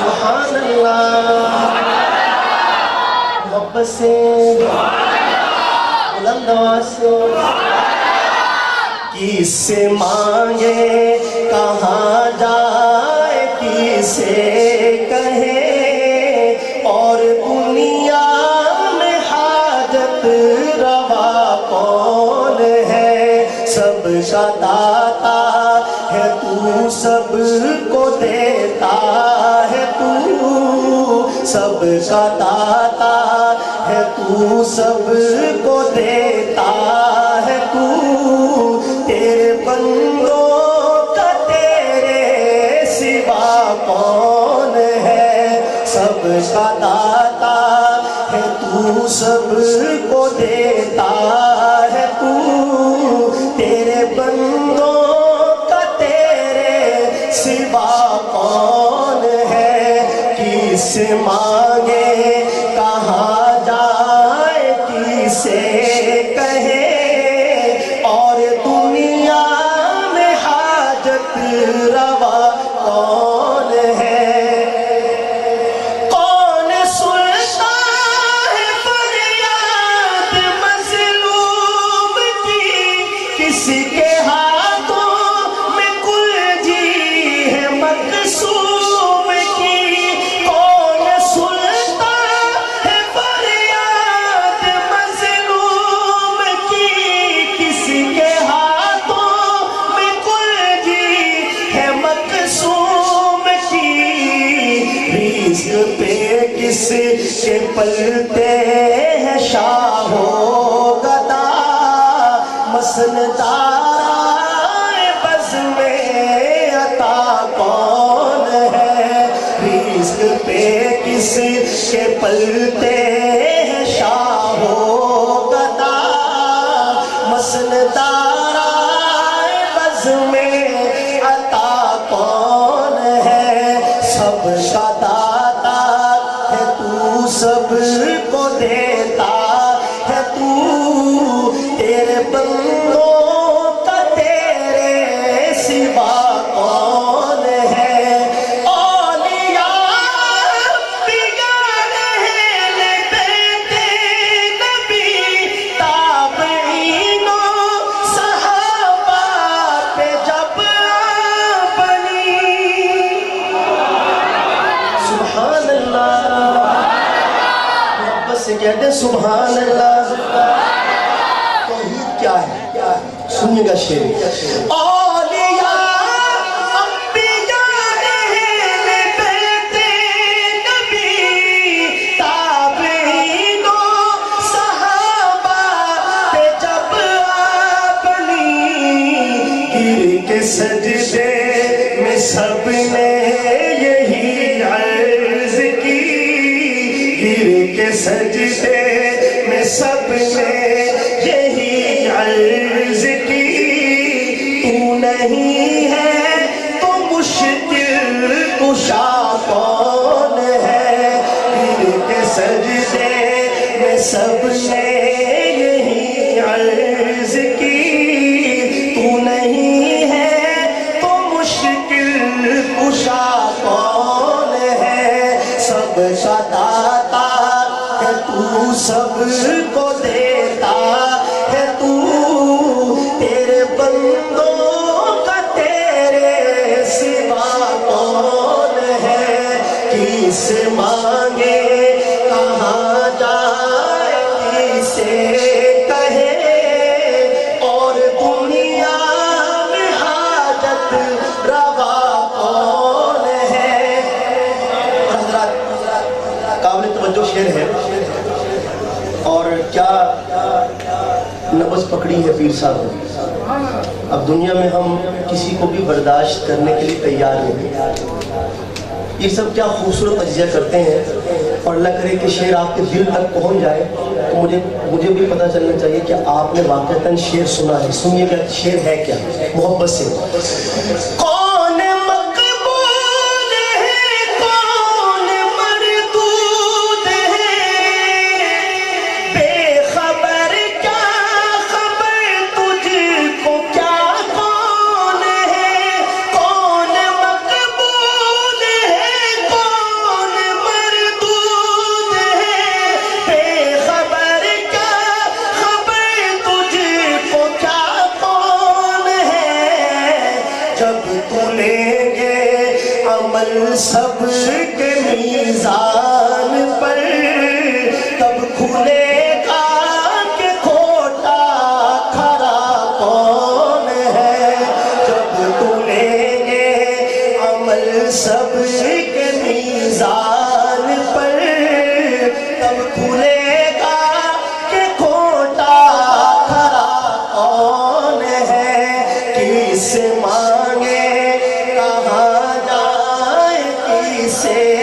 سبحان اللہ، محبت سے بلند آواز سے کس سے مانگے کہاں جائے کسے کہے اور دنیا میں حاجت روا کون ہے؟ سب کا داتا ہے تو، سب کو دیتا ہے تو، سب کا داتا ہے تو، سب کو دیتا ہے تو، تیرے بندوں کا تیرے سوا کون ہے؟ سب کا داتا ہے تو، سب کو دیتا ہے تو، تیرے بندوں کا تیرے سوا کون ہے؟ کس سے مانگے کہاں جائے کسے کہے اور دنیا میں حاجت روا کون ہے؟ کون سنتا ہے فریاد مظلوم کی؟ کسی کے ہاتھوں میں کلجی ہے مقصوم کی؟ کون سنتا ہے فریاد مظلوم کی؟ کسی کے ہاتھوں میں کلجی ہے مقصوم کی؟ رزق پہ کس کے پلتے ہیں شاہ و گدا؟ مسندارائے بز میں عطا کون ہے؟ رزق پہ کس کے پلتے ہیں شاہ و گدا؟ مسندارائے بز میں عطا کون ہے؟ سب کا داتا ہے تو، سب کو دیتا ہے تو، تیرے بندوں کا تیرے سوا کون ہے؟ اولیاء انبیاء اہل بیت نبی تابعین و صحابہ پہ جب بنی، سبحان اللہ، محبت سے کہتے ہیں سبحان اللہ۔ توحید کیا ہے؟ سنیے گا شعر۔ اولیاء انبیاء اہل بیت نبی تابعین و صحابہ پہ جب بنی، گر کے سجدے میں سب نے یہی عرض کی، گر کے سجدے میں سب نے یہی عرض کی، تو نہیں ہے تو مشکل کشا کون ہے؟ گر کے سجدے میں سب نے یہی عرض کی، تو نہیں ہے تو مشکل کشا کون ہے؟ سب کا داتا ہے تو، سب کو دیتا ہے تو، تیرے بندوں کا تیرے سوا کون ہے؟ کس مانگے کہاں جائے کسے کہے اور دنیا میں حاجت روا کون ہے؟ حضرات قابل توجہ شعر ہے، اور کیا نبض پکڑی ہے پیر صاحب نے۔ اب دنیا میں ہم کسی کو بھی برداشت کرنے کے لیے تیار نہیں۔ یہ سب کیا خوبصورت اجزا کرتے ہیں، اور اللہ کرے کہ شعر آپ کے دل تک پہنچ جائے تو مجھے بھی پتہ چلنا چاہیے کہ آپ نے واقعتاً شعر سنا ہے۔ سنیے گا شعر ہے کیا، محبت سے۔ کون مقبول ہے کون مردود ہے، بے خبر کیا خبر تجھ کو کیا کون ہے؟ کون مقبول ہے کون سب کے میزان پر تب کھلے گا کہ کھوٹا کھرا کون ہے. جب تلیں گے عمل سب کے میزان پر تب کھلے گا کہ کھوٹا کھرا کون ہے. کس مانگے کہاں جائے کسے